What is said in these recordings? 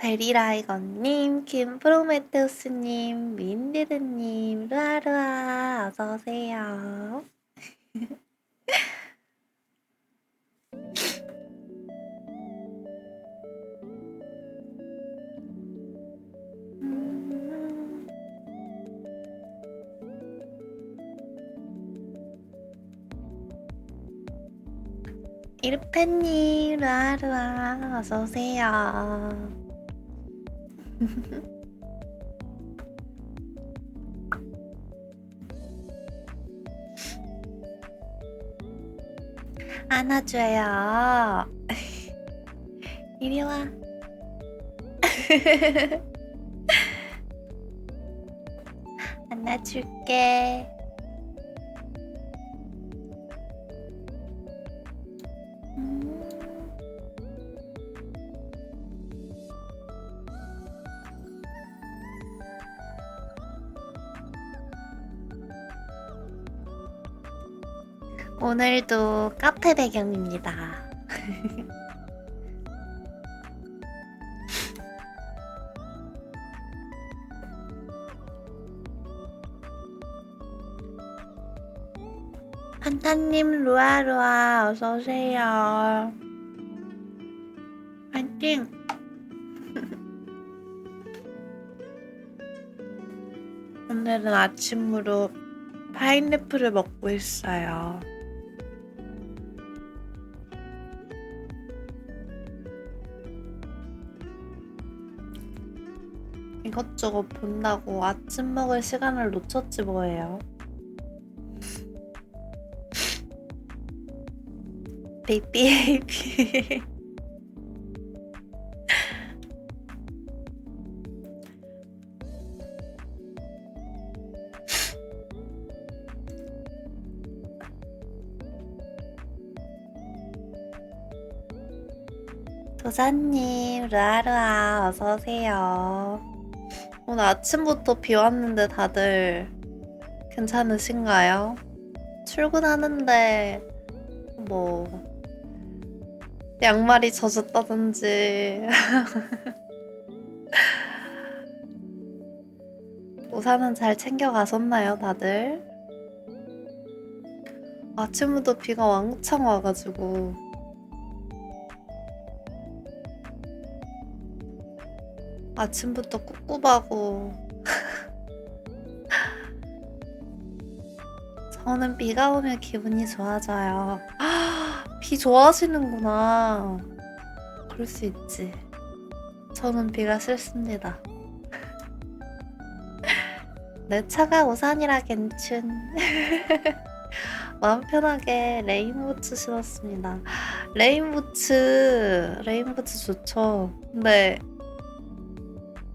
베리라이건님, 김프로메테우스님, 윈디드님, 루아루아, 어서오세요. 이르페님, 루아루아, 어서오세요. 안아줘요. 이리와. 안아줄게. 오늘도 카페 배경입니다. 판타님, 루아루아, 어서오세요. 파이팅! 오늘은 아침으로 파인애플을 먹고 있어요. 이것저것 본다고 아침 먹을 시간을 놓쳤지 뭐예요. 베이비 도사님, 루아루아, 어서오세요. 오늘 아침부터 비 왔는데 다들 괜찮으신가요? 출근하는데 뭐 양말이 젖었다든지 우산은 잘 챙겨 가셨나요, 다들? 아침부터 비가 왕창 와가지고 아침부터 꿉꿉하고 저는 비가 오면 기분이 좋아져요. 비 좋아하시는구나. 그럴 수 있지. 저는 비가 싫습니다. 내 차가 우산이라 괜춘. 마음 편하게 레인부츠 신었습니다. 레인부츠 좋죠. 근데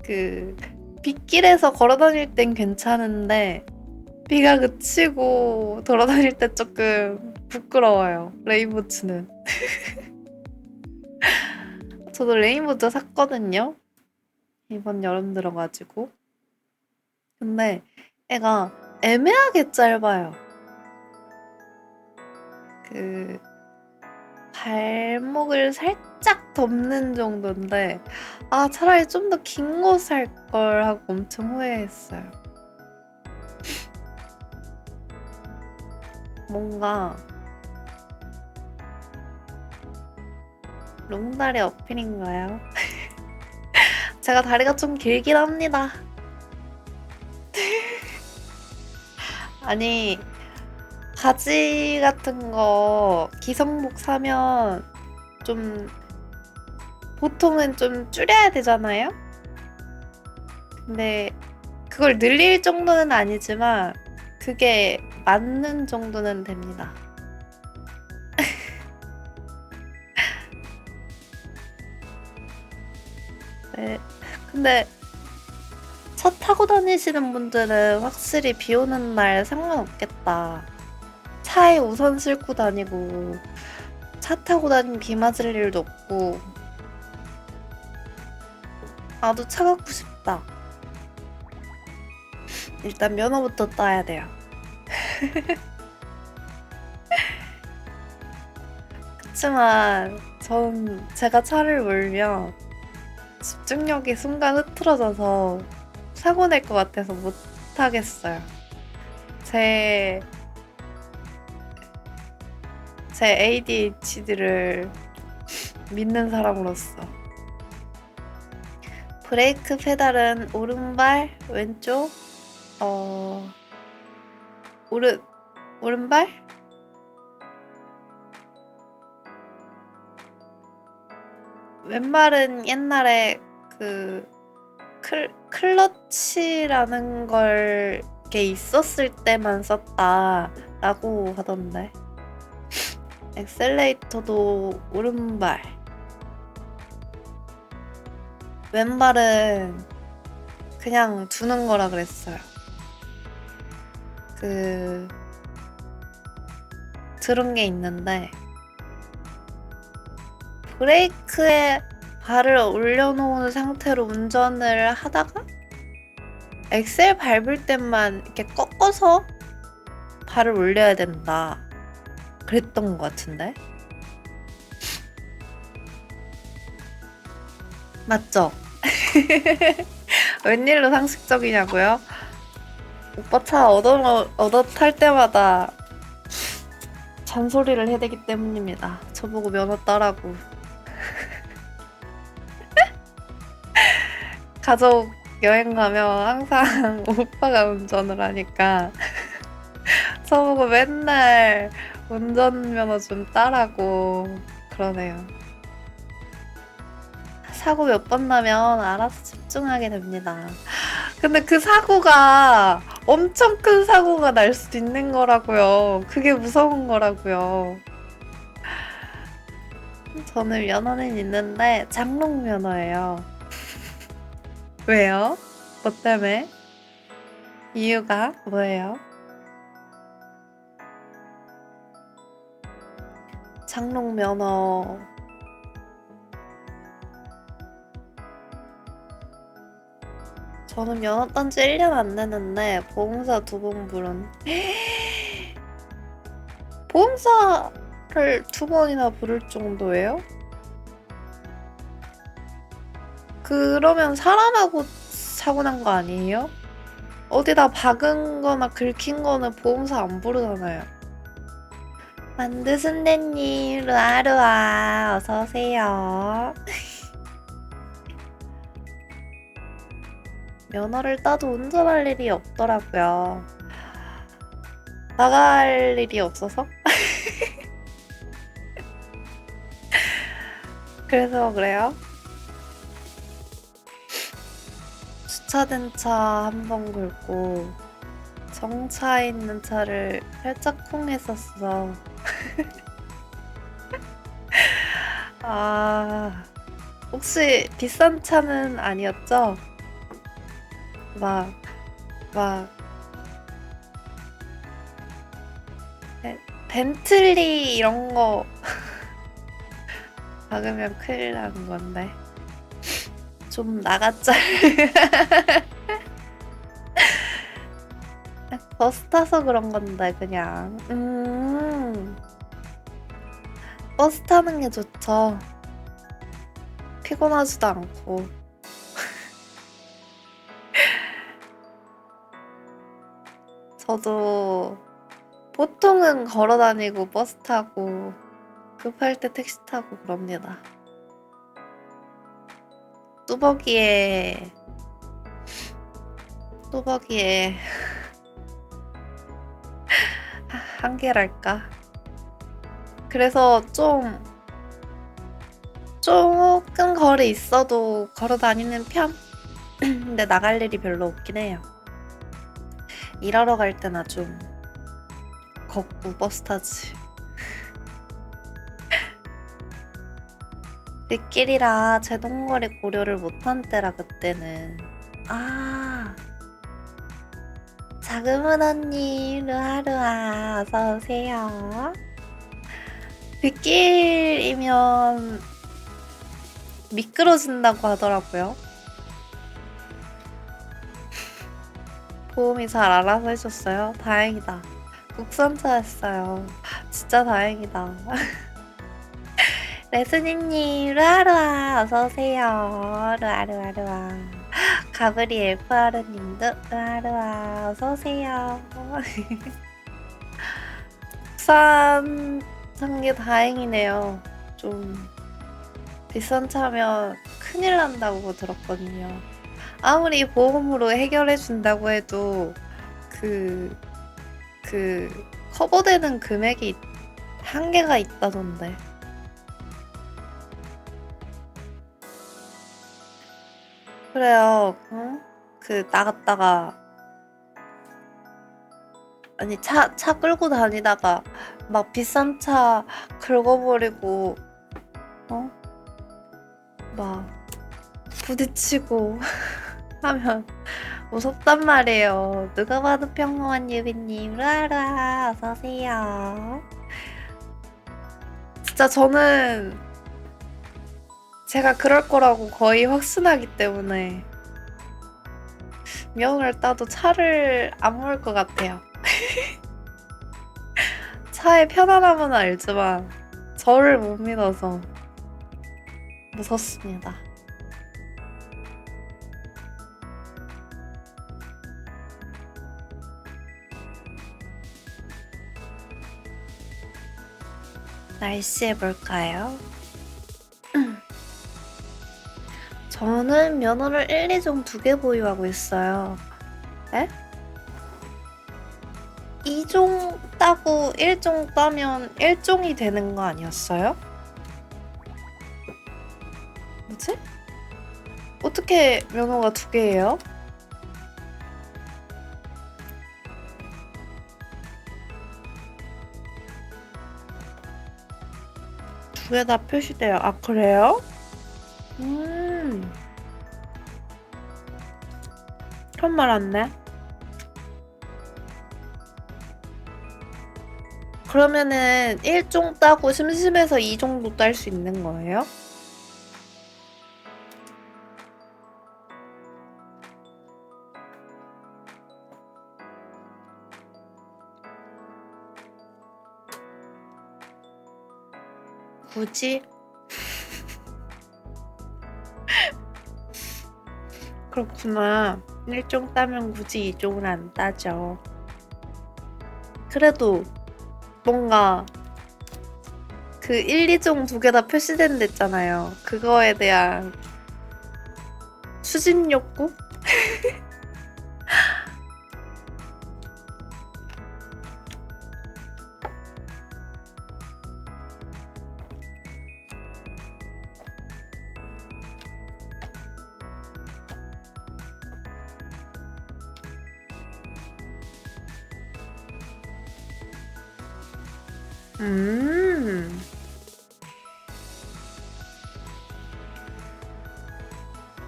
그 빗길에서 걸어다닐 땐 괜찮은데 비가 그치고 돌아다닐 때 조금 부끄러워요. 레인부츠는. 저도 레인부츠 샀거든요. 이번 여름 들어가지고. 근데 애가 애매하게 짧아요. 그 발목을 살짝 덮는 정도인데 차라리 좀 더 긴 거 살 걸 하고 엄청 후회했어요. 뭔가 롱다리 어필인가요? 제가 다리가 좀 길긴 합니다. 아니 바지 같은 거 기성복 사면 좀 보통은 좀 줄여야 되잖아요? 근데 그걸 늘릴 정도는 아니지만 그게 맞는 정도는 됩니다. 네. 근데 차 타고 다니시는 분들은 확실히 비 오는 날 상관없겠다. 차에 우산 싣고 다니고 차 타고 다니면 비 맞을 일도 없고. 나도 차 갖고 싶다. 일단 면허부터 따야 돼요. 그치만 전 제가 차를 몰면 집중력이 순간 흐트러져서 사고 낼 것 같아서 못 하겠어요. 제 ADHD를 믿는 사람으로서. 브레이크 페달은 오른발, 왼쪽, 오른발? 왼발은 옛날에 그 클러치라는 게 있었을 때만 썼다라고 하던데. 엑셀레이터도 오른발. 왼발은 그냥 두는 거라 그랬어요. 들은 게 있는데 브레이크에 발을 올려놓은 상태로 운전을 하다가 엑셀 밟을 때만 이렇게 꺾어서 발을 올려야 된다. 그랬던 것 같은데? 맞죠? 웬일로 상식적이냐고요? 오빠 차 얻어 탈 때마다 잔소리를 해대기 때문입니다. 저보고 면허 따라고. 가족 여행 가면 항상 오빠가 운전을 하니까 저보고 맨날 운전면허 좀 따라고 그러네요. 사고 몇 번 나면 알아서 집중하게 됩니다. 근데 그 사고가 엄청 큰 사고가 날 수도 있는 거라고요. 그게 무서운 거라고요. 저는 면허는 있는데 장롱 면허예요. 왜요? 뭐 때문에? 이유가 뭐예요? 장롱 면허 저는 면허 딴 지 1년 안 됐는데 보험사 2번 부른 보험사를 2번이나 부를 정도예요? 그러면 사람하고 사고 난 거 아니에요? 어디다 박은 거나 긁힌 거는 보험사 안 부르잖아요. 만두순대님, 루아루아, 어서오세요. 면허를 따도 운전할 일이 없더라고요. 나갈 일이 없어서? 그래서 그래요? 주차된 차 한 번 긁고 정차에 있는 차를 살짝 콩했었어. 아, 혹시 비싼 차는 아니었죠? 막 벤틀리 이런 거 박으면 큰일 나는 건데. 좀 나갔자. 버스 타서 그런 건데 그냥. 버스 타는 게 좋죠. 피곤하지도 않고. 저도 보통은 걸어 다니고 버스 타고 급할 때 택시 타고 그럽니다. 뚜벅이에 한계랄까. 그래서 조금 거리 있어도 걸어 다니는 편? 근데 나갈 일이 별로 없긴 해요. 일하러 갈 때나 좀 걷고 버스 타지. 뒷길이라 제동거리 고려를 못한 때라 그때는. 아, 자그문 언니 루아루아 어서오세요. 뒷길이면 미끄러진다고 하더라고요. 보험이 잘 알아서 해줬어요. 다행이다. 국산차였어요. 진짜 다행이다. 레스니님, 루아루아, 어서오세요. 루아루아루아. 가브리엘 푸아르님도, 루아루아, 어서오세요. 국산 산게 다행이네요. 좀, 비싼 차면 큰일 난다고 들었거든요. 아무리 보험으로 해결해준다고 해도, 그, 커버되는 금액이 한계가 있다던데. 그래요. 응? 나갔다가 아니 차 끌고 다니다가 막 비싼 차 긁어버리고 어? 막 부딪히고 하면 무섭단 말이에요. 누가 봐도 평범한 유비님, 라라 어서오세요. 진짜 저는 제가 그럴 거라고 거의 확신하기 때문에 명을 따도 차를 안 몰 것 같아요. 차의 편안함은 알지만 저를 못 믿어서 무섭습니다. 날씨 해볼까요? 저는 면허를 1, 2종 2개 보유하고 있어요. 에? 2종 따고 1종 따면 1종이 되는 거 아니었어요? 뭐지? 어떻게 면허가 2개예요? 두 개 다 표시돼요. 아, 그래요? 처음 알았네. 그러면은 1종 따고 심심해서 2종도 딸 수 있는 거예요? 굳이? 그렇구나. 1종 따면 굳이 2종을 안 따죠. 그래도 뭔가 1, 2종 2개 다 표시된 데 있잖아요. 그거에 대한 수집 욕구?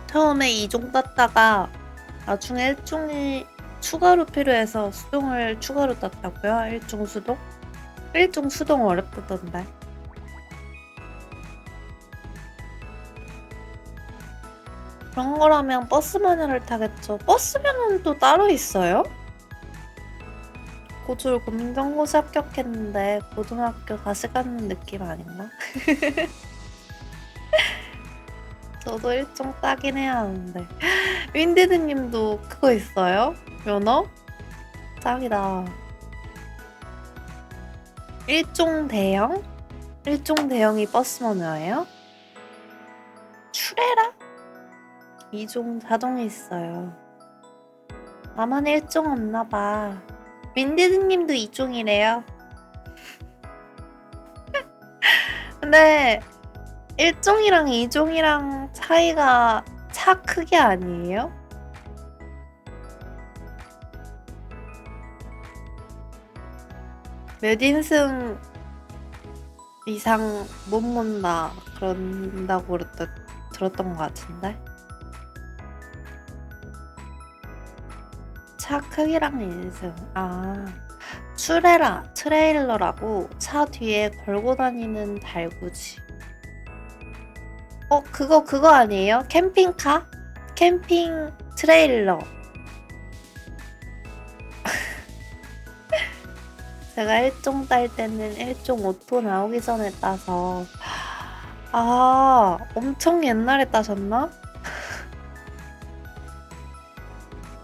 처음에 2종 땄다가 나중에 1종이 추가로 필요해서 수동을 추가로 땄다고요? 1종 수동? 1종 수동 어렵다던데. 그런 거라면 버스 마녀를 타겠죠. 버스 면허는 또 따로 있어요? 고졸 공정고시 합격했는데 고등학교 다시 가는 느낌 아닌가? 저도 1종 따긴 해야 하는데. 윈디드님도 그거 있어요? 면허? 짱이다. 1종 대형? 1종 대형이 버스 면허예요? 추레라? 2종 자동이 있어요. 나만 1종 없나봐. 윈디드님도 2종이래요. 근데 1종이랑 2종이랑 차이가 차 크기 아니에요? 몇 인승 이상 못 mon다 그런다고 들었던 것 같은데. 차 크기랑 인승. 아, 트레일러라고 차 뒤에 걸고 다니는 달구지. 그거 아니에요? 캠핑카? 캠핑 트레일러. 제가 1종 딸 때는 1종 오토 나오기 전에 따서 아, 엄청 옛날에 따셨나?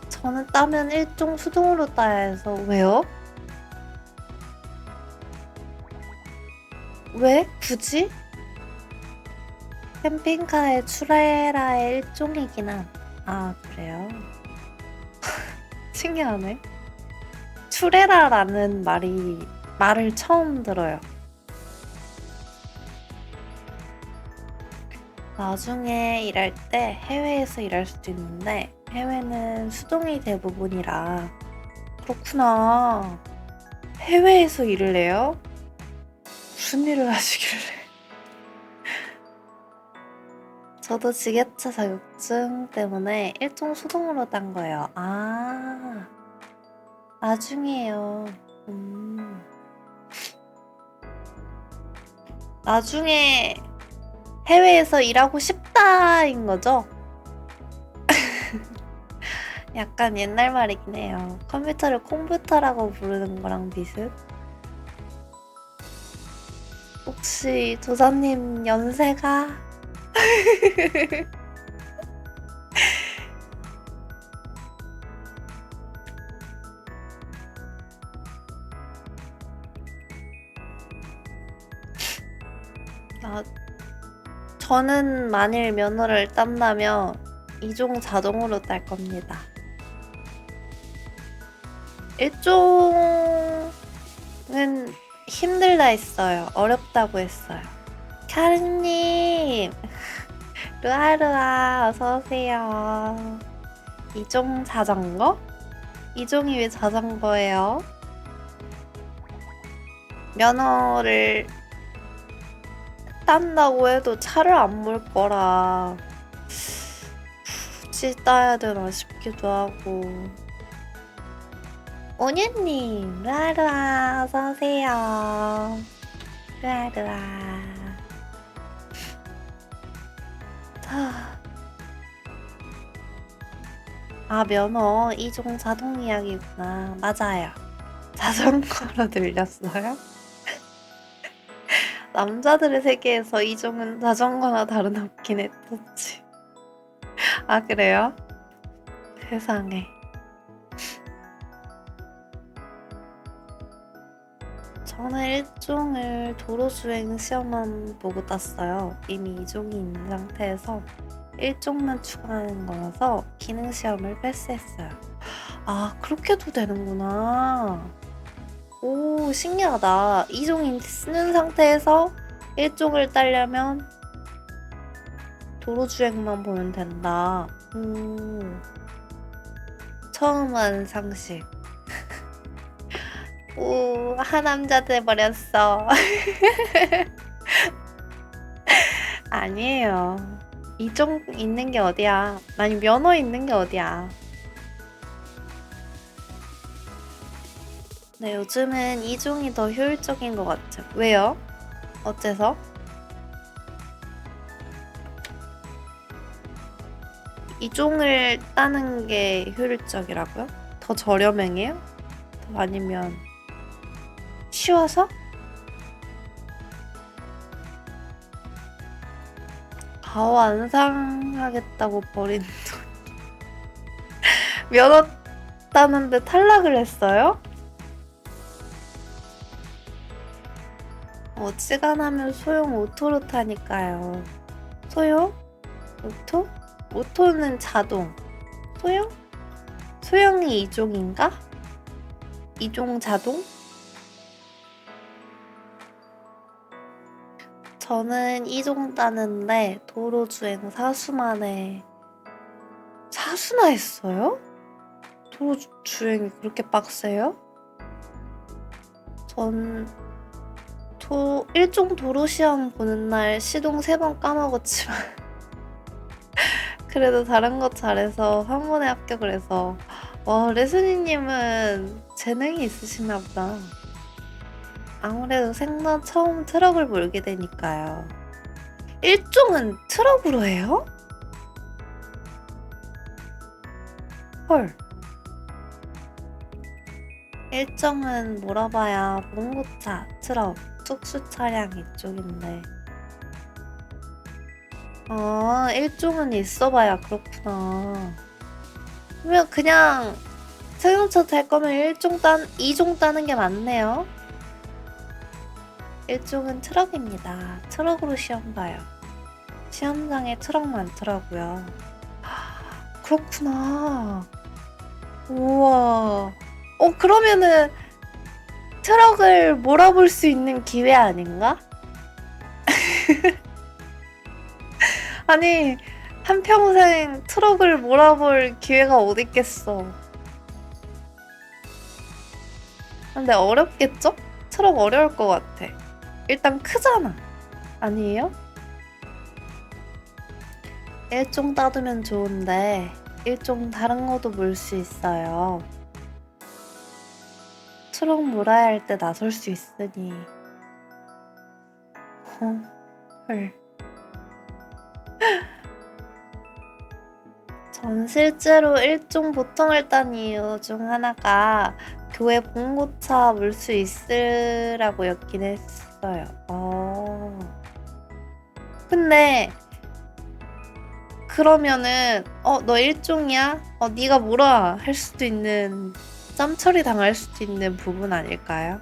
저는 따면 일종 수동으로 따야 해서. 왜요? 왜? 굳이? 캠핑카의 추레라의 일종이긴 한. 아, 그래요? 신기하네. 추레라라는 말을 처음 들어요. 나중에 일할 때 해외에서 일할 수도 있는데 해외는 수동이 대부분이라. 그렇구나. 해외에서 일을 해요? 무슨 일을 하시길래? 저도 지게차 자격증 때문에 일종 수동으로 딴 거예요. 아, 나중에요. 나중에 해외에서 일하고 싶다인 거죠? 약간 옛날 말이긴 해요. 컴퓨터를 콩퓨터라고 부르는 거랑 비슷? 혹시 조사님 연세가? 저는 만일 면허를 딴다면 이종 자동으로 딸 겁니다. 일종은 힘들다 했어요. 어렵다고 했어요. 카르님, 루아루아 어서오세요. 이종 자전거? 이종이 왜 자전거예요? 면허를 딴다고 해도 차를 안 몰 거라 굳이 따야 되나 싶기도 하고. 오뉴님, 루아루아 어서오세요. 루아루아. 아, 면허 이종 자동 이야기구나. 맞아요. 자전거로 들렸어요? 남자들의 세계에서 이종은 자전거나 다름없긴 했었지. 아, 그래요? 세상에. 저는 일종을 도로주행 시험만 보고 땄어요. 이미 이종이 있는 상태에서 일종만 추가하는 거라서 기능 시험을 패스했어요. 아, 그렇게도 되는구나. 오, 신기하다. 이종이 쓰는 상태에서 일종을 따려면 도로주행만 보면 된다. 처음 하는 상식. 오, 하남자 돼버렸어. 아니에요. 이종 있는 게 어디야. 아니, 면허 있는 게 어디야. 네, 요즘은 이종이 더 효율적인 것 같아요. 왜요? 어째서? 이종을 따는 게 효율적이라고요? 더 저렴해요? 아니면 쉬워서? 가오 안 상하겠다고 버린 돈. 면허 따는데 탈락을 했어요? 어지간하면 소형 오토로 타니까요. 소형? 오토? 오토는 자동. 소형? 소형이 이종인가? 이종 자동? 저는 이종 따는데 도로주행 사수만에 사수나 했어요? 도로주행이 그렇게 빡세요? 전 일종 도로시험 보는 날 시동 3번 까먹었지만 그래도 다른 거 잘해서 한 번에 합격을 해서. 와, 레스니님은 재능이 있으시나 보다. 아무래도 생전 처음 트럭을 몰게 되니까요. 일종은 트럭으로 해요? 헐. 일종은 몰아봐야 봉고차, 트럭, 특수 차량 이쪽인데 아, 일종은 있어봐야 그렇구나. 그러면 그냥 승용차 탈 거면 2종 따는 게 맞네요. 일종은 트럭입니다. 트럭으로 시험 봐요. 시험장에 트럭 많더라고요. 그렇구나. 우와. 그러면은 트럭을 몰아볼 수 있는 기회 아닌가? 아니, 한평생 트럭을 몰아볼 기회가 어딨겠어. 근데 어렵겠죠? 트럭 어려울 것 같아. 일단 크잖아. 아니에요? 일종 따두면 좋은데 일종 다른 것도 몰 수 있어요. 트럭 몰아야 할 때 나설 수 있으니. 헐. 전 실제로 일종 보통을 딴 이유 중 하나가 교회 봉고차 물 수 있으라고였긴 했어요. 근데 그러면은 너 일종이야? 네가 뭐라 할 수도 있는 짬 처리 당할 수도 있는 부분 아닐까요?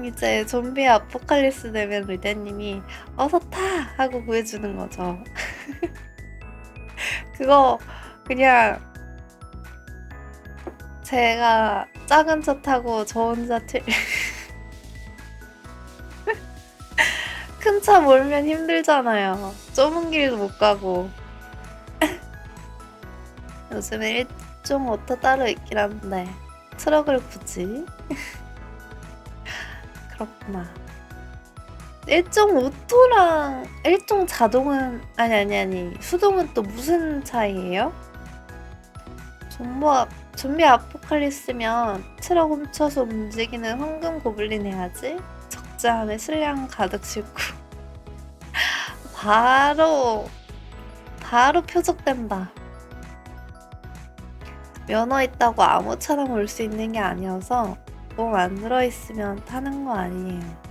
이제 좀비 아포칼립스 되면 리데님이 어서 타! 하고 구해주는 거죠. 그거 그냥 제가 작은 차 타고 저 혼자 큰 차 몰면 힘들잖아요. 좁은 길도 못 가고. 요즘에 일종 오토 따로 있긴 한데 트럭을 굳이? 그렇구나. 일종 오토랑 일종 자동은 아니 수동은 또 무슨 차이예요? 좀비 아포칼립스면 트럭 훔쳐서 움직이는 황금 고블린 해야지. 적재함에 술량 가득 싣고 바로 표적된다. 면허 있다고 아무 차나 몰 수 있는 게 아니어서 보험 안 들어있으면 타는 거 아니에요.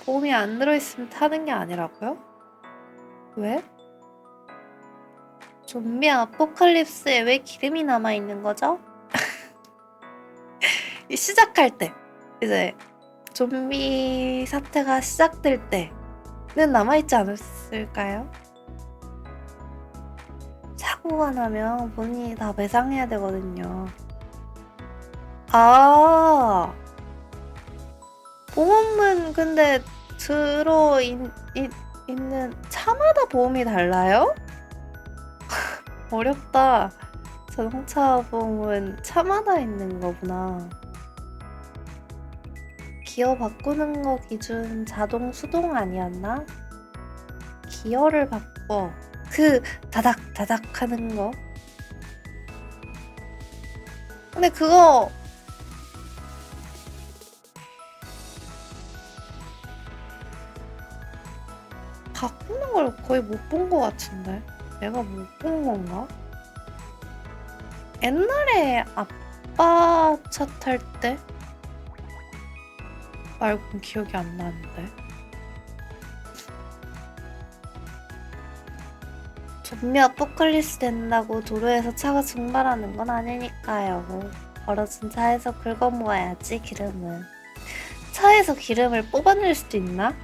보험이 안 들어있으면 타는 게 아니라고요? 왜? 좀비 아포칼립스에 왜 기름이 남아있는 거죠? 시작할 때 이제 좀비 사태가 시작될 때는 남아있지 않았을까요? 사고가 나면 본인이 다 배상해야 되거든요. 보험은 근데 있는 차마다 보험이 달라요? 어렵다. 자동차 보험은 차마다 있는 거구나. 기어 바꾸는 거 기준 자동 수동 아니었나? 기어를 바꿔. 다닥다닥 하는 거. 근데 그거 바꾸는 걸 거의 못 본 거 같은데. 내가 못 본 건가? 옛날에 아빠 차 탈 때 말고는 기억이 안 나는데. 좀비 아포칼립스 된다고 도로에서 차가 증발하는 건 아니니까요. 벌어진 차에서 긁어 모아야지 기름은. 차에서 기름을 뽑아낼 수도 있나?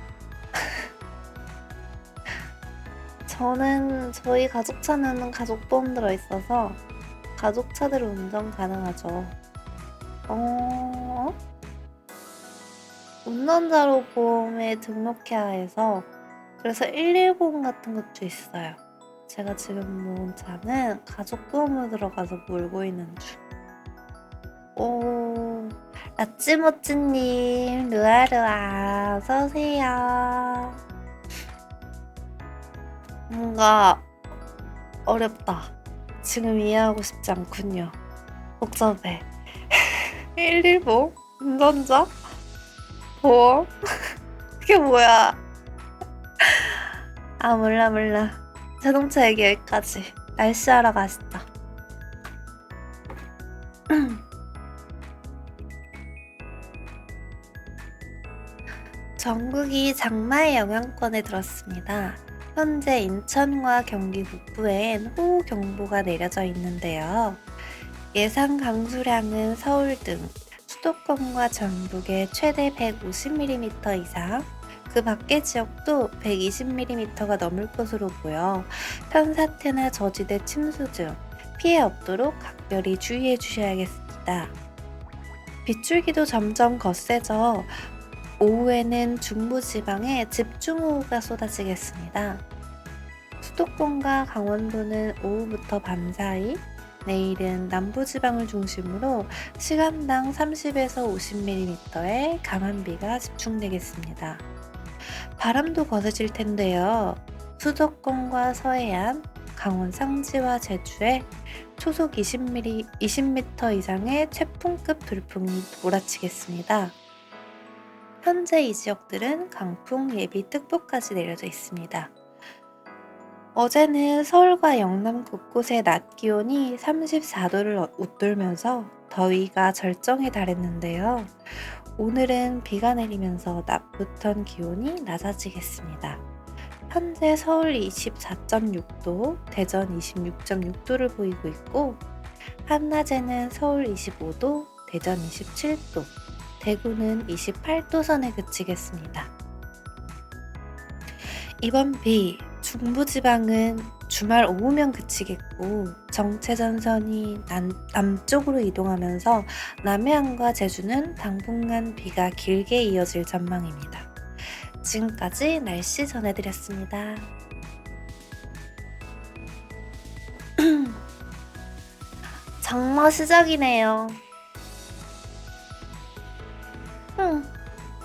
저희 가족 차는 가족보험 들어있어서 가족 차대로 운전 가능하죠. 운전자로 보험에 등록해야 해서 그래서 110 같은 것도 있어요. 제가 지금 모은 차는 가족보험으로 들어가서 몰고 있는 중. 라찌모찌님, 루아루아, 어서오세요. 뭔가 어렵다. 지금 이해하고 싶지 않군요. 복잡해. 115? 운전자? 보험? 그게 뭐야? 몰라. 자동차 얘기 여기까지. 날씨하러 가시죠. 전국이 장마의 영향권에 들었습니다. 현재 인천과 경기 북부엔 호우경보가 내려져 있는데요. 예상 강수량은 서울 등 수도권과 전북에 최대 150mm 이상, 그 밖의 지역도 120mm가 넘을 것으로 보여 편사태나 저지대 침수 등 피해 없도록 각별히 주의해 주셔야겠습니다. 빗줄기도 점점 거세져 오후에는 중부지방에 집중호우가 쏟아지겠습니다. 수도권과 강원도는 오후부터 밤 사이, 내일은 남부지방을 중심으로 시간당 30에서 50mm의 강한 비가 집중되겠습니다. 바람도 거세질 텐데요. 수도권과 서해안, 강원 상지와 제주에 초속 20m 이상의 태풍급 돌풍이 몰아치겠습니다. 현재 이 지역들은 강풍 예비특보까지 내려져 있습니다. 어제는 서울과 영남 곳곳의 낮 기온이 34도를 웃돌면서 더위가 절정에 달했는데요. 오늘은 비가 내리면서 낮부터 기온이 낮아지겠습니다. 현재 서울 24.6도, 대전 26.6도를 보이고 있고, 한낮에는 서울 25도, 대전 27도, 대구는 28도 선에 그치겠습니다. 이번 비, 중부지방은 주말 오후면 그치겠고, 정체전선이 남쪽으로 이동하면서 남해안과 제주는 당분간 비가 길게 이어질 전망입니다. 지금까지 날씨 전해드렸습니다. 장마 시작이네요.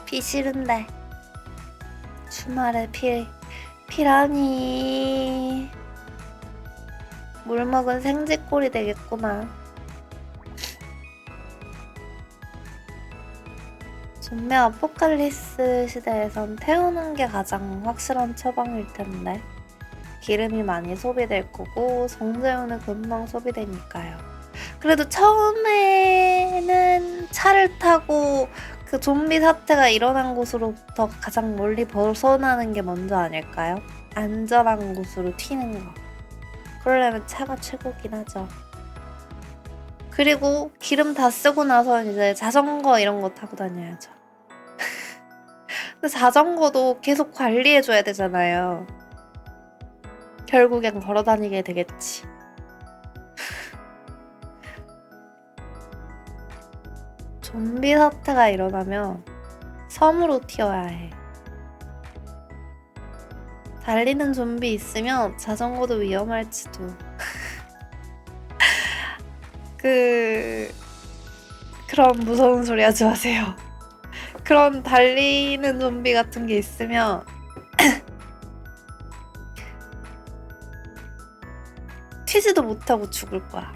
비 싫은데 주말에 비라니. 물 먹은 생쥐꼴이 되겠구나. 좀비 아포칼리스 시대에선 태우는 게 가장 확실한 처방일 텐데 기름이 많이 소비될 거고 성재유는 금방 소비되니까요. 그래도 처음에는 차를 타고 그 좀비 사태가 일어난 곳으로부터 가장 멀리 벗어나는 게 먼저 아닐까요? 안전한 곳으로 튀는 거. 그러려면 차가 최고긴 하죠. 그리고 기름 다 쓰고 나서 이제 자전거 이런 거 타고 다녀야죠. 근데 자전거도 계속 관리해줘야 되잖아요. 결국엔 걸어 다니게 되겠지. 좀비 사태가 일어나면 섬으로 튀어야 해. 달리는 좀비 있으면 자전거도 위험할지도. 그런 무서운 소리 하지 마세요. 그런 달리는 좀비 같은 게 있으면 튀지도 못하고 죽을 거야.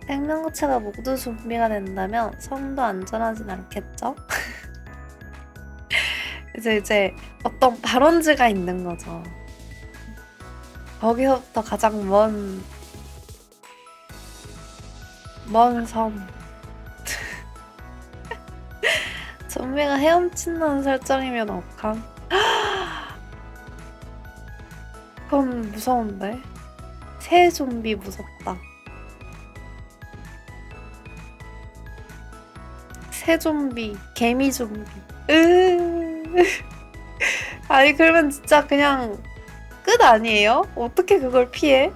생명체가 모두 좀비가 된다면 섬도 안전하진 않겠죠? 이제 어떤 발원지가 있는 거죠. 거기서부터 가장 먼 섬. 좀비가 헤엄친다는 설정이면 어감? 그건 무서운데? 새 좀비 무섭다. 새 좀비, 개미 좀비. 아니 그러면 진짜 그냥 끝 아니에요? 어떻게 그걸 피해?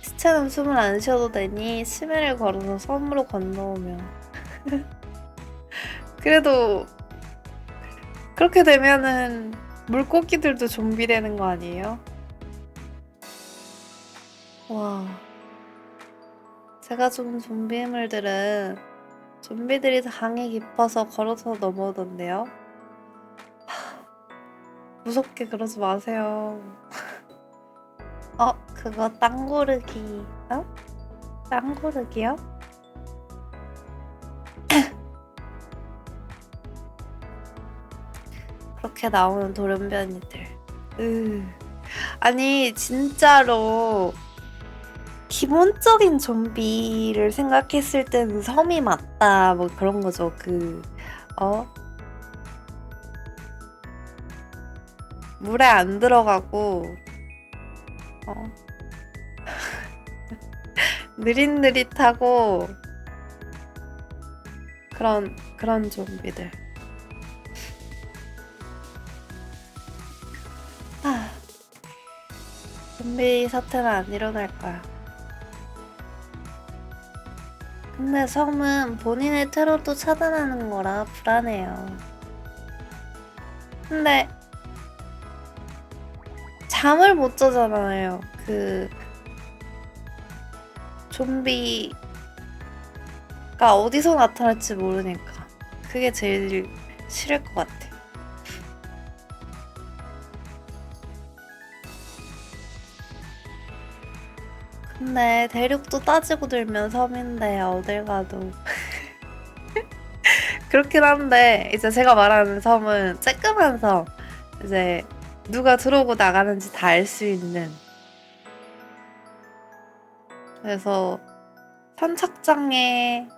시체는 숨을 안 쉬어도 되니 심해를 걸어서 섬으로 건너오면. 그래도 그렇게 되면은 물고기들도 좀비 되는 거 아니에요? 와. 제가 준 좀비 해물들은 좀비들이 강이 깊어서 걸어서 넘어오던데요. 무섭게 그러지 마세요. 그거 땅 고르기. 땅 고르기요? 그렇게 나오는 돌연변이들. 아니 진짜로 기본적인 좀비를 생각했을 때는 섬이 맞다 뭐 그런 거죠. 물에 안 들어가고 느릿느릿하고 그런 좀비들. 좀비 사태는 안 일어날 거야. 근데 섬은 본인의 테러도 차단하는 거라 불안해요. 근데 잠을 못 자잖아요. 좀비가 어디서 나타날지 모르니까. 그게 제일 싫을 것 같아. 근데 대륙도 따지고 들면 섬인데 어딜 가도 그렇긴 한데 이제 제가 말하는 섬은 쬐끄만 섬. 이제 누가 들어오고 나가는지 다 알 수 있는. 그래서 선착장에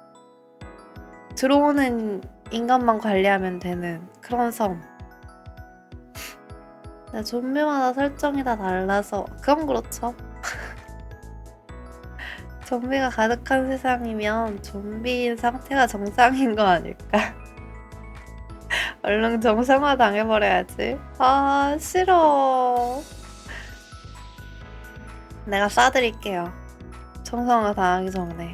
들어오는 인간만 관리하면 되는 그런 섬. 근데 좀비마다 설정이 다 달라서 그건 그렇죠. 좀비가 가득한 세상이면 좀비인 상태가 정상인 거 아닐까? 얼른 정상화 당해버려야지. 아, 싫어. 내가 쏴드릴게요. 정상화 당하기 전에.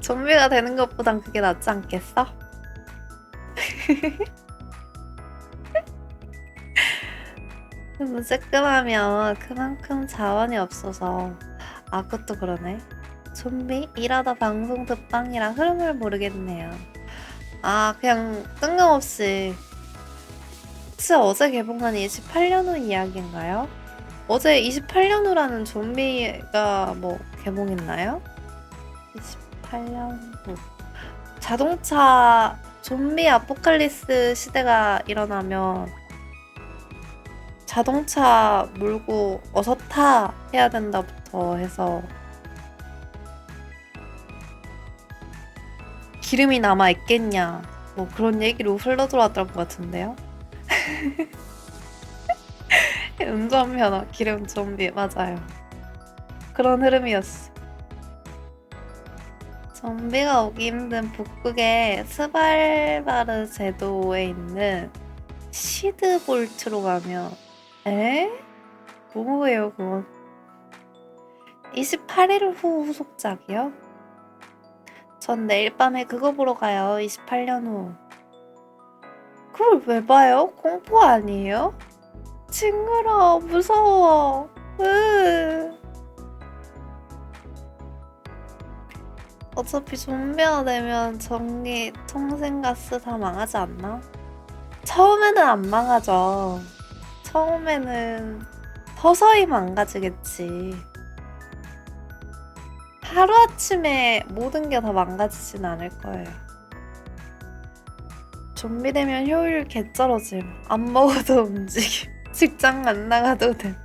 좀비가 되는 것보단 그게 낫지 않겠어? 너무 쬐끔하면 그만큼 자원이 없어서. 아, 그것도 그러네. 좀비? 일하다 방송 듣방이라 흐름을 모르겠네요. 아, 그냥 뜬금없이. 혹시 어제 개봉한 28년 후 이야기인가요? 어제 28년 후라는 좀비가 뭐 개봉했나요? 28년 후. 자동차 좀비 아포칼리스 시대가 일어나면 자동차 몰고 어서 타 해야 된다부터 해서 기름이 남아 있겠냐 뭐 그런 얘기로 흘러들어왔던 것 같은데요. 운전면허 기름 좀비 맞아요. 그런 흐름이었어. 좀비가 오기 힘든 북극의 스발바르 제도에 있는 시드볼트로 가면 에? 뭐예요 그건? 28일 후 후속작이요? 전 내일 밤에 그거 보러 가요. 28년 후. 그걸 왜 봐요? 공포 아니에요? 징그러 무서워. 어차피 좀비가 되면 전기, 통신가스 다 망하지 않나? 처음에는 안 망하죠. 처음에는 서서히 망가지겠지. 하루아침에 모든 게 다 망가지진 않을 거예요. 좀비 되면 효율 개쩔어짐. 안 먹어도 움직임. 직장 안 나가도 돼.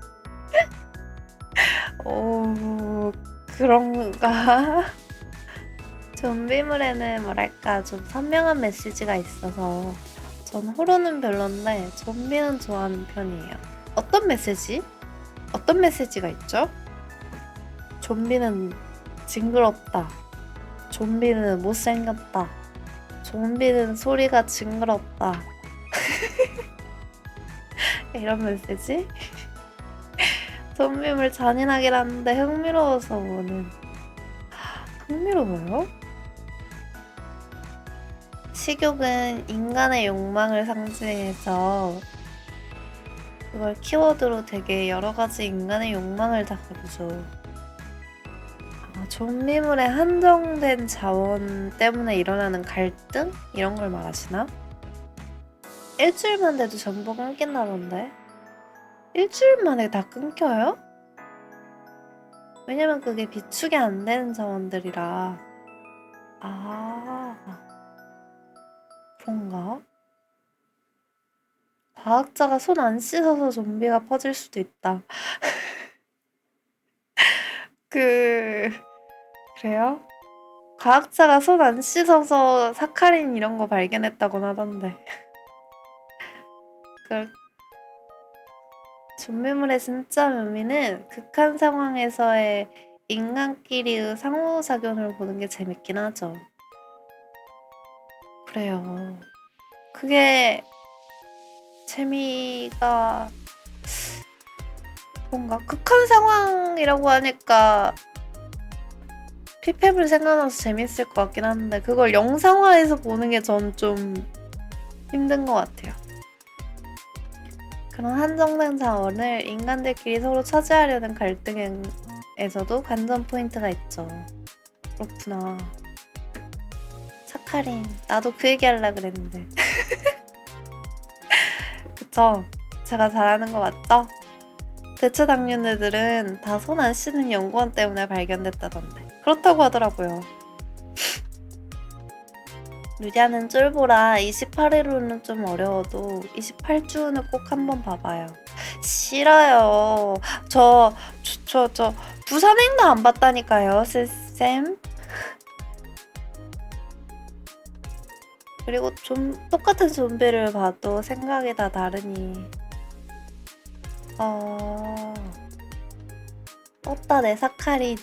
오, 그런가? 좀비물에는 뭐랄까 좀 선명한 메시지가 있어서 전 호러는 별론데 좀비는 좋아하는 편이에요. 어떤 메시지? 어떤 메시지가 있죠? 좀비는 징그럽다. 좀비는 못생겼다. 좀비는 소리가 징그럽다. 이런 메시지? 좀비물 잔인하긴 한데 흥미로워서 보는. 흥미로워요? 식욕은 인간의 욕망을 상징해서 그걸 키워드로 되게 여러 가지 인간의 욕망을 다루죠. 좀비물의 한정된 자원 때문에 일어나는 갈등? 이런 걸 말하시나? 일주일만 돼도 전부 끊긴다던데? 일주일 만에 다 끊겨요? 왜냐면 그게 비축이 안 되는 자원들이라. 아, 그런가? 과학자가 손 안 씻어서 좀비가 퍼질 수도 있다. 그래요? 과학자가 손 안 씻어서 사카린 이런 거 발견했다곤 하던데. 그 좀비물의 진짜 묘미는 극한 상황에서의 인간끼리의 상호작용을 보는 게 재밌긴 하죠. 그래요. 그게 재미가 뭔가 극한 상황이라고 하니까 피폐물 생각나서 재밌을 것 같긴 한데 그걸 영상화해서 보는 게 전 좀 힘든 것 같아요. 그런 한정된 자원을 인간들끼리 서로 차지하려는 갈등에서도 관전 포인트가 있죠. 그렇구나. 사카린. 나도 그 얘기 하려고 그랬는데. 그쵸? 제가 잘하는 거 맞죠? 대체당뇨들은 다 손 안 씻는 연구원 때문에 발견됐다던데. 그렇다고 하더라고요. 루리아는 쫄보라 28일로는 좀 어려워도 28주는 꼭 한번 봐봐요. 싫어요. 저 부산행도 안 봤다니까요, 쌤. 그리고 좀 똑같은 좀비를 봐도 생각이 다 다르니. 떴다 내 사카린.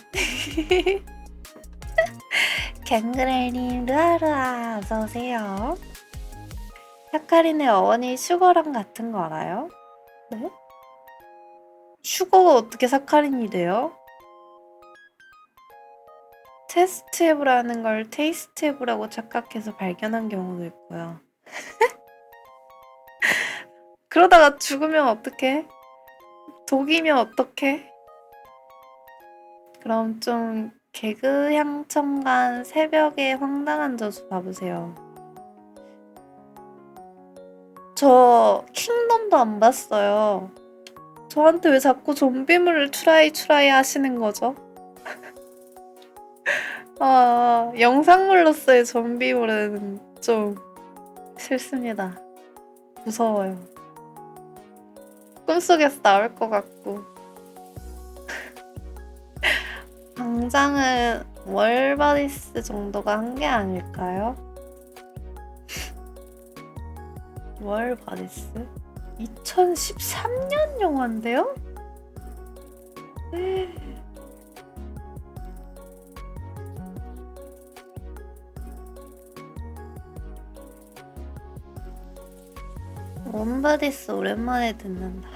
갱그레님 루아루아 어서오세요. 사카린의 어원이 슈거랑 같은 거 알아요? 네? 슈거가 어떻게 사카린이 돼요? 테스트앱이라는 걸 테이스트앱이라고 착각해서 발견한 경우도 있고요. 그러다가 죽으면 어떡해? 독이면 어떡해? 그럼 좀 개그향 첨간 새벽의 황당한 저주 봐보세요. 저 킹덤도 안 봤어요. 저한테 왜 자꾸 좀비물을 추라이 하시는 거죠? 영상물로서의 좀비물은 좀 싫습니다. 무서워요. 꿈속에서 나올 것 같고. 당장은 월바디스 정도가 한 게 아닐까요? 월바디스? 2013년 영화인데요? 네. 원바디스 오랜만에 듣는다.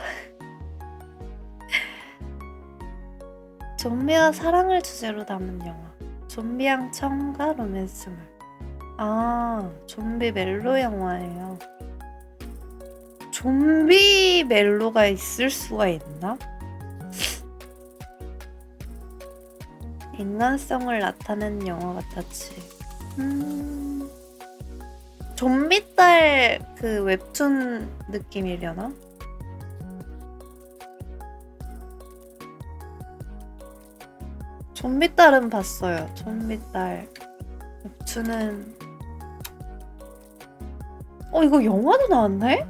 좀비와 사랑을 주제로 담은 영화. 좀비향 첨가 로맨스물. 좀비 멜로 영화예요. 좀비 멜로가 있을 수가 있나? 인간성을 나타내는 영화 같았지. 좀비딸 그 웹툰 느낌이려나? 좀비딸은 봤어요. 좀비딸 웹툰은 이거 영화도 나왔네?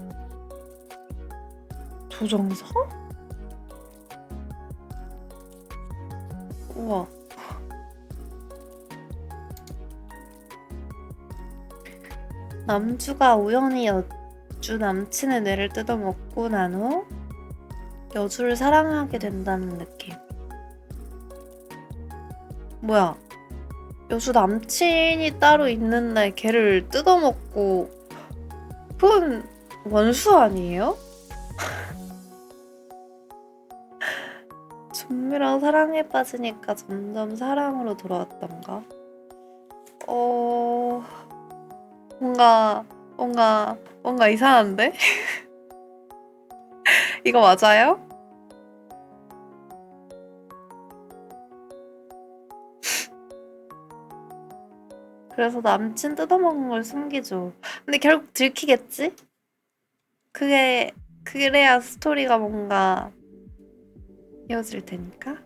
조정석? 우와. 남주가 우연히 여주 남친의 뇌를 뜯어먹고 난 후 여주를 사랑하게 된다는 느낌. 뭐야? 여주 남친이 따로 있는데 걔를 뜯어먹고 그건 원수 아니에요? 좀비랑 사랑에 빠지니까 점점 사랑으로 돌아왔던가? 뭔가 이상한데? 이거 맞아요? 그래서 남친 뜯어먹은 걸 숨기죠. 근데 결국 들키겠지? 그래야 스토리가 뭔가 이어질 테니까.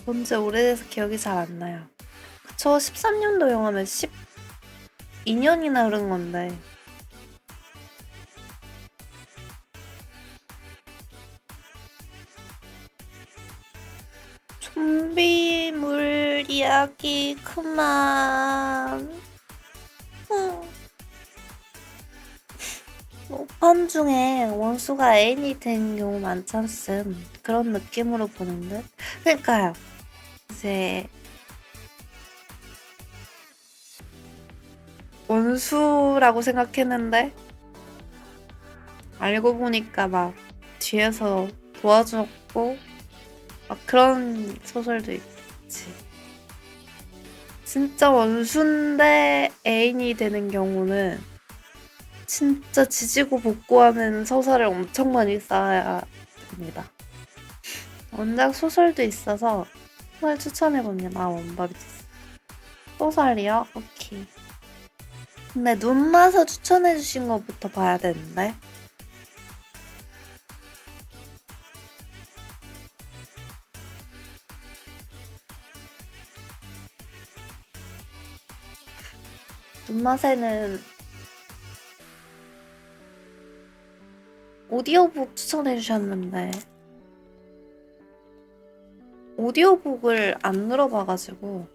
언제 오래돼서 기억이 잘 안 나요. 그쵸, 13년도 영화면 12년이나 흐른 건데 이야기 그만. 판 중에 원수가 애인이 된 경우 많잖음. 그런 느낌으로 보는 듯. 그러니까요. 이제 원수라고 생각했는데 알고 보니까 막 뒤에서 도와줬고 막 그런 소설도 있지. 진짜 원수인데 애인이 되는 경우는 진짜 지지고 볶고하는 서사를 엄청 많이 쌓아야 됩니다. 원작 소설도 있어서 소설 추천해봅니다. 원바비스 소설이요? 오케이. 근데 눈마서 추천해주신 것부터 봐야 되는데. 눈맛에는 오디오북 추천해주셨는데 오디오북을 안 들어봐가지고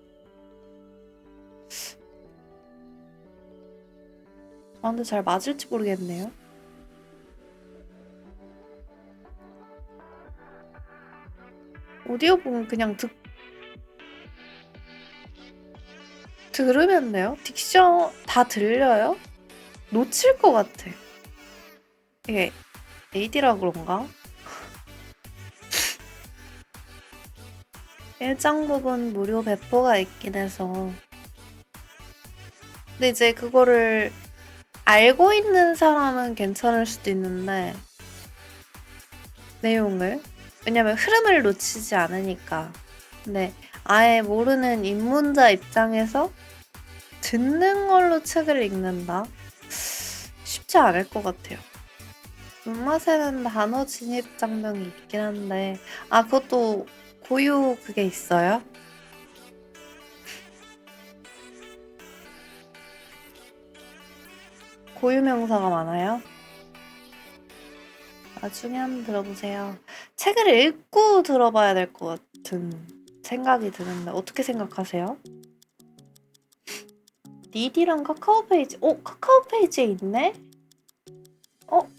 저한테 잘 맞을지 모르겠네요. 오디오북은 그냥 들으면 돼요? 딕션 다 들려요? 놓칠 것 같아. 이게 AD라 그런가? 일정 부분 무료 배포가 있긴 해서. 근데 이제 그거를 알고 있는 사람은 괜찮을 수도 있는데 내용을 왜냐면 흐름을 놓치지 않으니까. 근데 아예 모르는 입문자 입장에서 듣는 걸로 책을 읽는다? 쉽지 않을 것 같아요. 눈맛에는 단어 진입 장면이 있긴 한데 그것도 고유 그게 있어요? 고유 명사가 많아요? 나중에 한번 들어보세요. 책을 읽고 들어봐야 될 것 같은 생각이 드는데 어떻게 생각하세요? 니디랑 카카오 페이지. 카카오 페이지에 있네?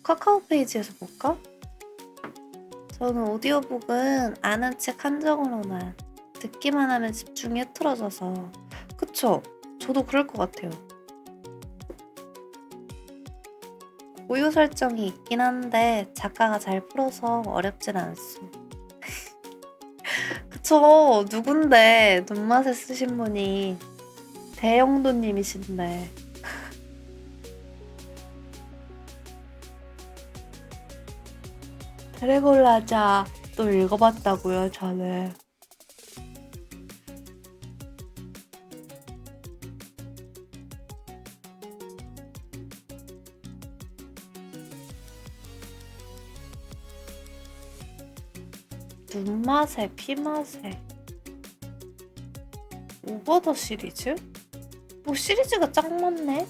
카카오 페이지에서 볼까? 저는 오디오북은 아는 책 한정으로만 듣기만 하면 집중이 흐트러져서. 그쵸? 저도 그럴 것 같아요. 고유 설정이 있긴 한데 작가가 잘 풀어서 어렵진 않소. 그쵸? 누군데 눈맛에 쓰신 분이 대영도님이신데. 드래곤라자 또 읽어봤다고요, 저는. 눈맛에 피맛에 오버더 시리즈? 뭐 시리즈가 짱 많네?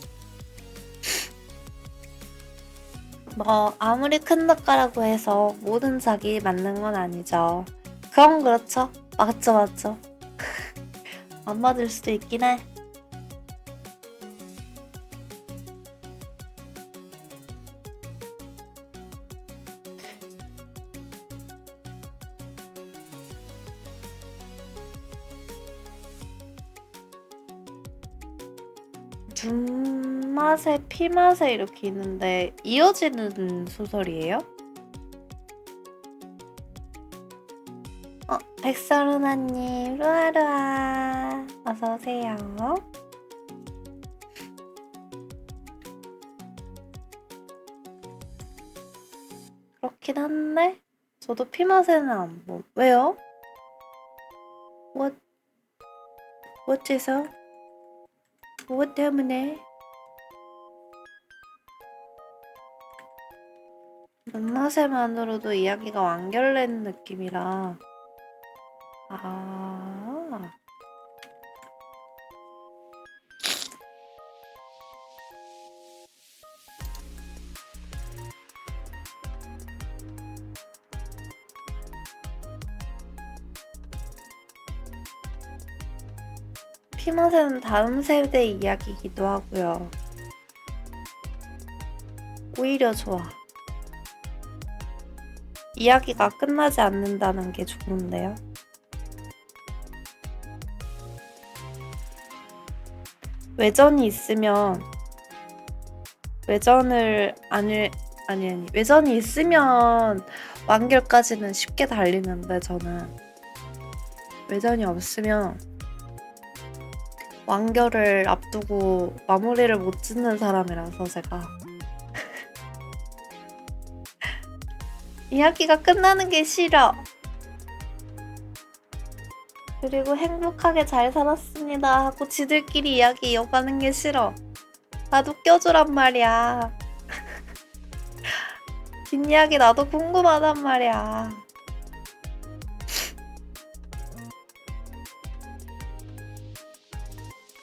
뭐 아무리 큰 덕가라고 해서 모든 작이 맞는 건 아니죠. 그건 그렇죠. 맞죠. 안 맞을 수도 있긴 해. 눈맛에 피맛에 이렇게 있는데 이어지는 소설이에요? 백설은하님, 루아루아. 어서오세요. 그렇긴 한데, 저도 피맛에는 안 봄. 왜요? 어째서? 무엇 때문에? 눈맛에만으로도 이야기가 완결된 느낌이라. 피맛은 다음 세대 이야기이기도 하고요. 오히려 좋아. 이야기가 끝나지 않는다는 게 좋은데요. 외전이 있으면 외전이 있으면 완결까지는 쉽게 달리는데 저는 외전이 없으면 완결을 앞두고 마무리를 못 짓는 사람이라서 제가 이야기가 끝나는 게 싫어. 그리고 행복하게 잘 살았습니다 하고 지들끼리 이야기 이어가는 게 싫어. 나도 껴주란 말이야. 뒷이야기 나도 궁금하단 말이야.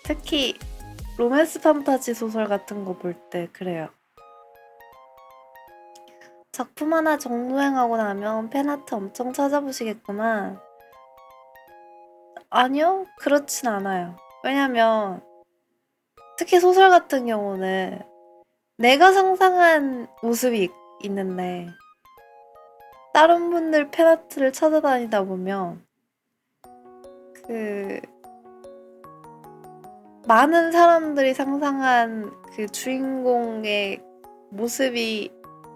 특히 로맨스 판타지 소설 같은 거 볼 때 그래요. 작품 하나 정주행하고 나면 팬아트 엄청 찾아보시겠구나. 아니요, 그렇진 않아요. 왜냐면 특히 소설 같은 경우는 내가 상상한 모습이 있는데 다른 분들 팬아트를 찾아다니다 보면 그 많은 사람들이 상상한 그 주인공의 모습이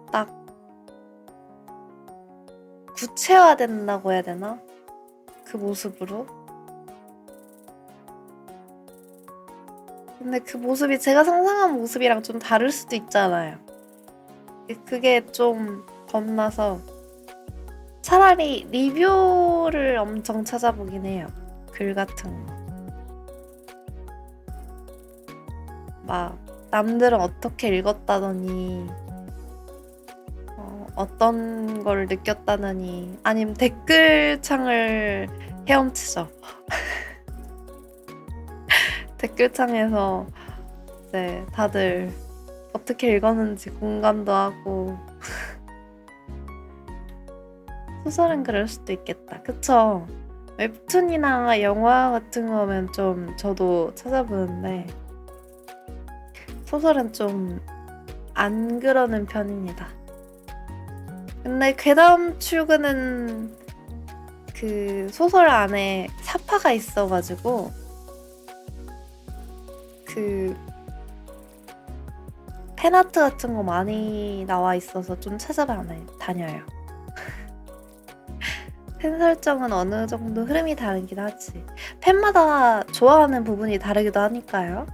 딱 구체화된다고 해야 되나? 그 모습으로? 근데 그 모습이 제가 상상한 모습이랑 좀 다를 수도 있잖아요. 그게 좀 겁나서 차라리 리뷰를 엄청 찾아보긴 해요. 글 같은 거. 막 남들은 어떻게 읽었다더니 어떤 걸 느꼈다느니 아니면 댓글창을 헤엄치죠. 댓글창에서 이제 다들 어떻게 읽었는지 공감도 하고 소설은 그럴 수도 있겠다. 그쵸? 웹툰이나 영화 같은 거면 좀 저도 찾아보는데 소설은 좀 안 그러는 편입니다. 근데 괴담 출근은 그 소설 안에 사파가 있어가지고 그 팬아트 같은 거 많이 나와 있어서 좀 찾아다녀요. 팬 설정은 어느 정도 흐름이 다르긴 하지. 팬마다 좋아하는 부분이 다르기도 하니까요.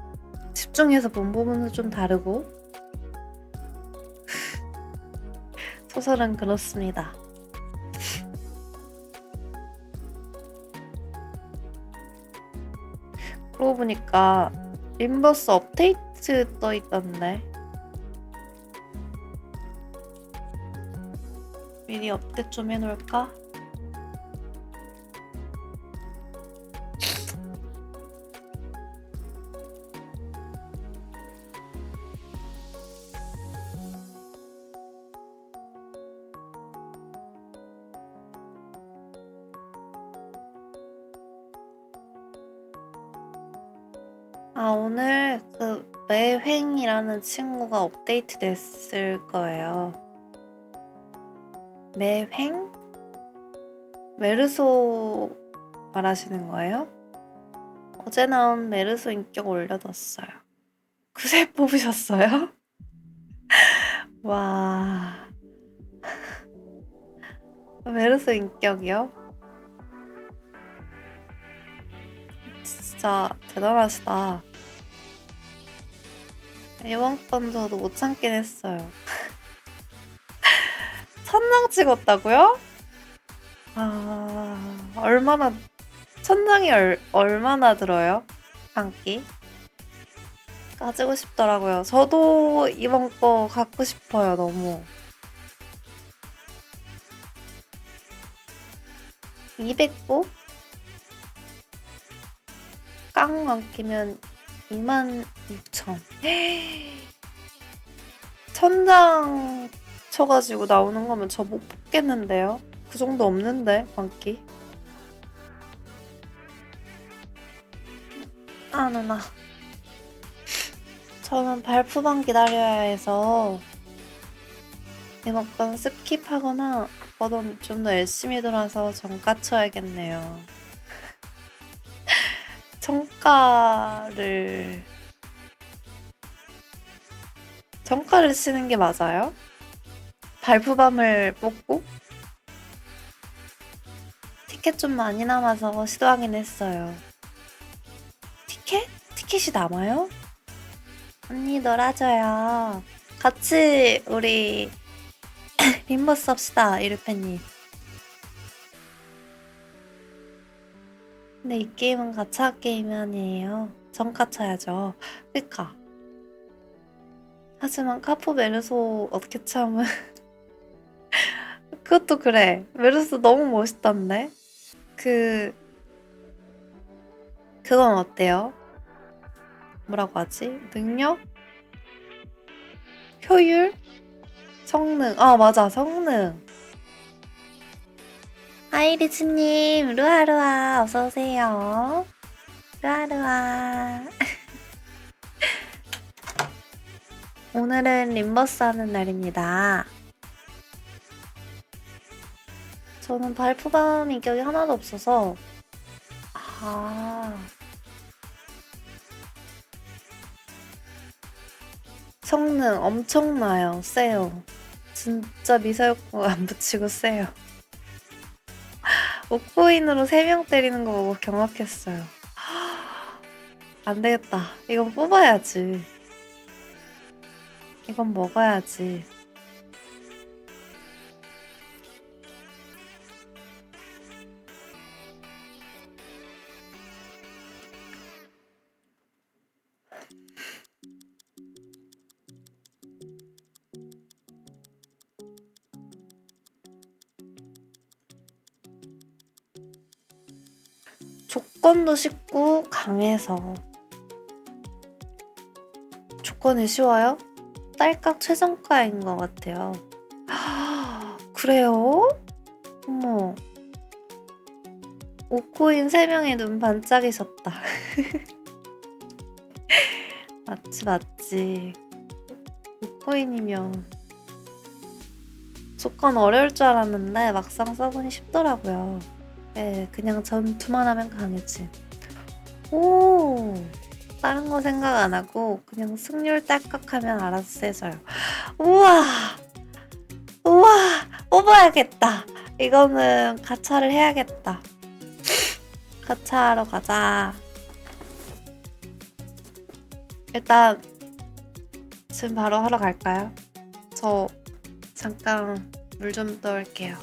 집중해서 본 부분도 좀 다르고 소설은 그렇습니다. 그러고 보니까 인버스 업데이트 떠 있던데 미리 업데이트 좀 해놓을까? 오늘 그 매횡이라는 친구가 업데이트 됐을 거예요. 매횡? 메르소 말하시는 거예요? 어제 나온 메르소 인격 올려뒀어요. 그새 뽑으셨어요? 와. 메르소 인격이요? 진짜 대단하시다. 이번 건 저도 못 참긴 했어요. 1000장 찍었다고요? 얼마나 1000장이 얼마나 들어요? 한 끼? 가지고 싶더라고요. 저도 이번 거 갖고 싶어요, 너무. 200보? 깡 안 끼면 26,000. 1000장 쳐가지고 나오는 거면 저 못 뽑겠는데요? 그 정도 없는데, 광기. 아, 누나. 저는 발표만 기다려야 해서 이먹건 스킵하거나 저도 좀 더 열심히 돌아서 정가 쳐야겠네요. 정가를 치는 게 맞아요? 발부밤을 뽑고? 티켓 좀 많이 남아서 시도하긴 했어요. 티켓? 티켓이 남아요? 언니 놀아줘요. 같이 우리 림버스 합시다, 이르페님. 근데 이 게임은 가챠 게임이 아니에요. 정가 쳐야죠. 그니까. 하지만 카푸 메르소 어떻게 참은 그것도 그래. 메르소 너무 멋있던데. 그건 어때요? 뭐라고 하지? 능력? 효율? 성능. 아, 맞아. 성능. 하이, 리츠님. 루아루아. 어서오세요. 루아루아. 오늘은 림버스 하는 날입니다. 저는 발표반 인격이 하나도 없어서. 성능 엄청나요. 세요. 진짜 미사여구 안 붙이고 세요. 오코인으로 3명 때리는 거 보고 경악했어요. 안 되겠다. 이건 뽑아야지. 이건 먹어야지. 조건도 쉽고 강해서. 조건이 쉬워요? 딸깍 최저가인 것 같아요. 그래요? 어머. 오코인 3명이 눈 반짝이셨다. 맞지. 오코인이면 조건 어려울 줄 알았는데 막상 써보니 쉽더라고요. 네, 그냥 전투만 하면 강해지. 오, 다른 거 생각 안 하고 그냥 승률 딸깍하면 알아서 세져요. 우와, 뽑아야겠다. 이거는 가차를 해야겠다. 가차하러 가자. 일단 지금 바로 하러 갈까요? 저 잠깐 물 좀 떠올게요.